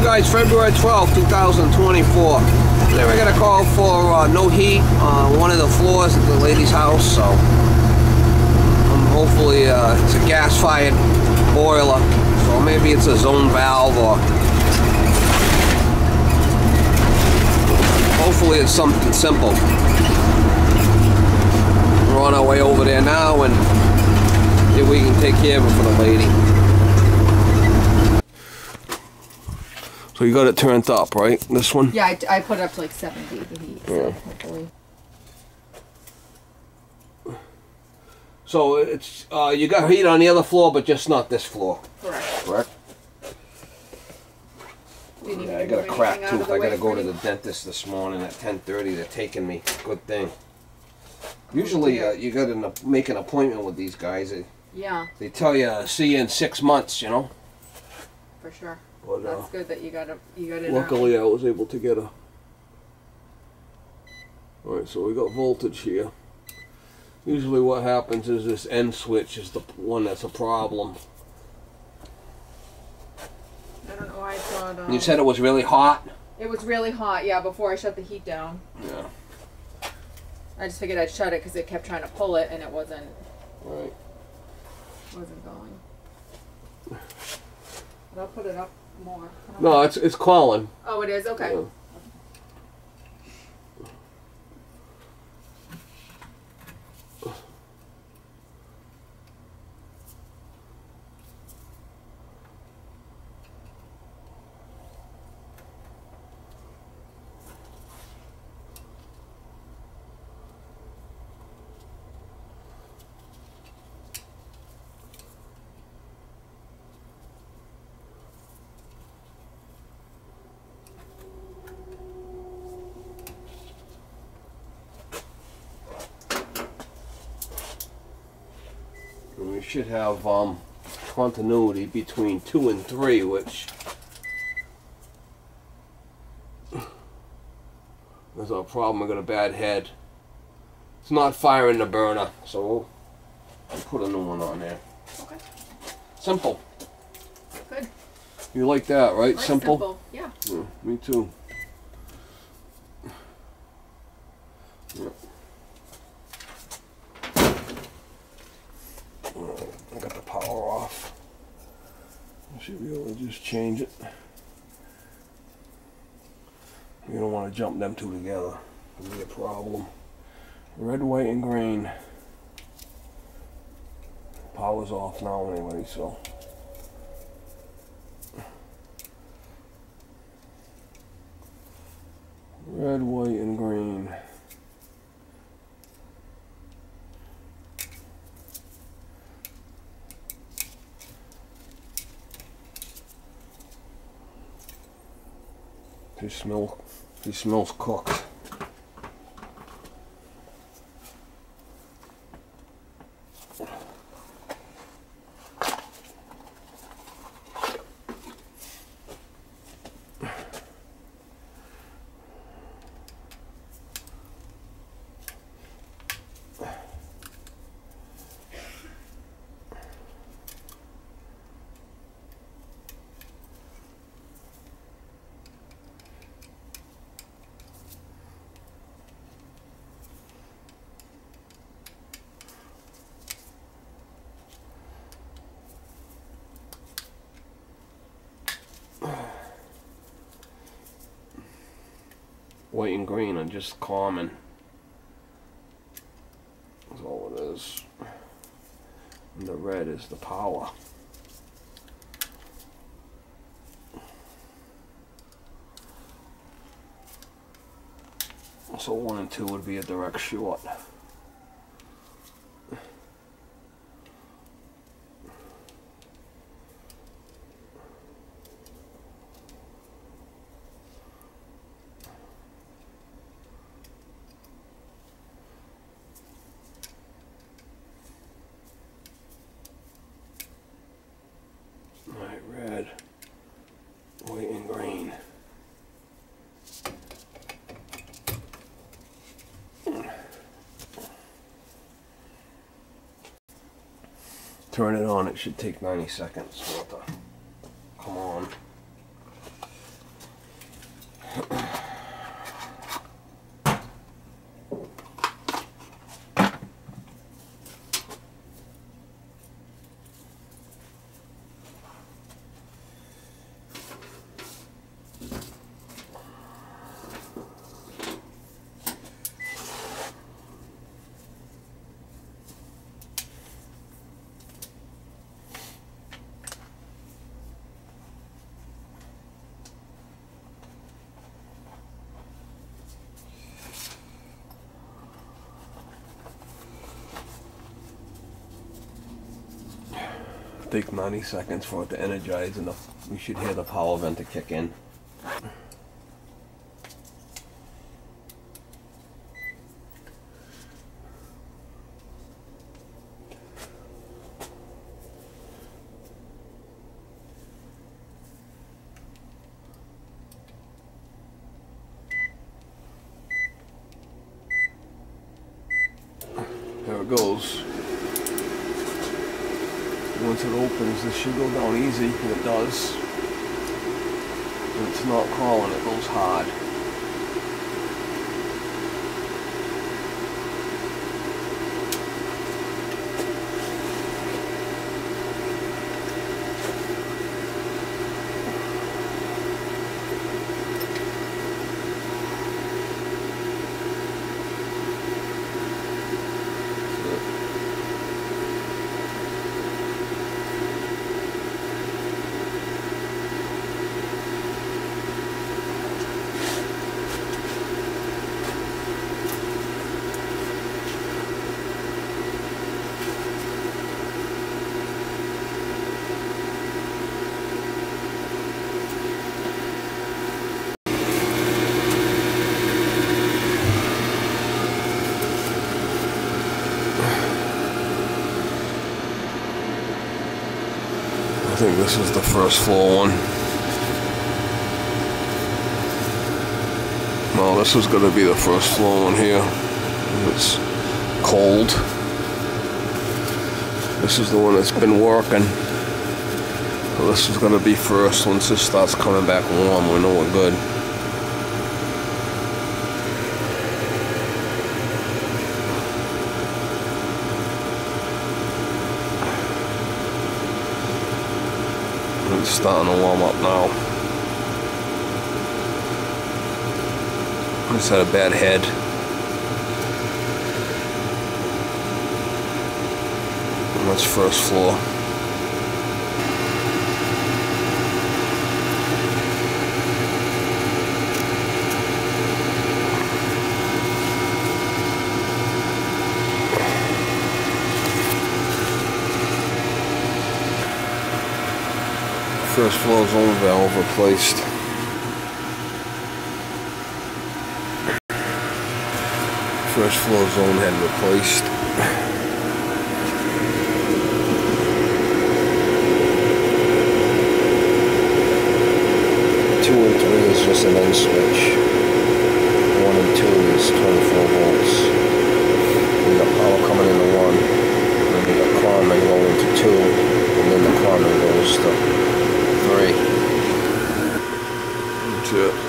guys, February 12th, 2024. Today we got a call for no heat on one of the floors at the lady's house, so hopefully it's a gas-fired boiler, so maybe it's a zone valve, or hopefully it's something simple. We're on our way over there now, and see if we can take care of it for the lady. So you got it turned up, right? This one? Yeah, I put it up to like 70 the heat. So hopefully. So it's you got heat on the other floor, but just not this floor. Correct. Correct. Yeah, I got a cracked tooth. I got to go to the dentist this morning at 10:30. They're taking me. Good thing. Usually you got to make an appointment with these guys. Yeah. They tell you see you in 6 months. You know. For sure. But, that's good that you got it. Luckily, I was able to get a. All right, so we got voltage here. Usually, what happens is this end switch is the one that's a problem. I don't know why I thought. You said it was really hot. It was really hot, yeah. Before I shut the heat down. Yeah. I just figured I'd shut it because it kept trying to pull it and it wasn't. Right. Wasn't going. But I'll put it up more. No, it's calling. Oh, it is? Okay. Yeah. We should have continuity between 2 and 3, which is our problem. I got a bad head. It's not firing the burner, so we'll put a new one on there. Okay. Simple. Good. You like that, right? Like simple? Yeah. Yeah. Me too. Yeah. I got the power off. I should be able to just change it. You don't want to jump them two together. It'll be a problem. Red, white, and green. Power's off now anyway, so. Red, white, and green. He smells cooked. White and green are just common. That's all it is. And the red is the power. So 1 and 2 would be a direct short. Red, white, and green. turn it on, it should take 90 seconds for it to come on. Take 90 seconds for it to energize, and we should hear the power vent to kick in. There it goes. Once it opens, this should go down easy, and it does. And it's not crawling, it goes hard. I think this is the first floor one. Well, this is going to be the first floor one here. It's cold. This is the one that's been working. So this is going to be first. Once this starts coming back warm, we know we're good. It's starting to warm up now. I just had a bad head. And that's first floor. First floor zone valve replaced. First floor zone head replaced. Two and three is just an end switch. 1 and 2 is 24 volts. We got power coming into 1, and we got climbing going to 2, and then the climbing goes to 3. That's it.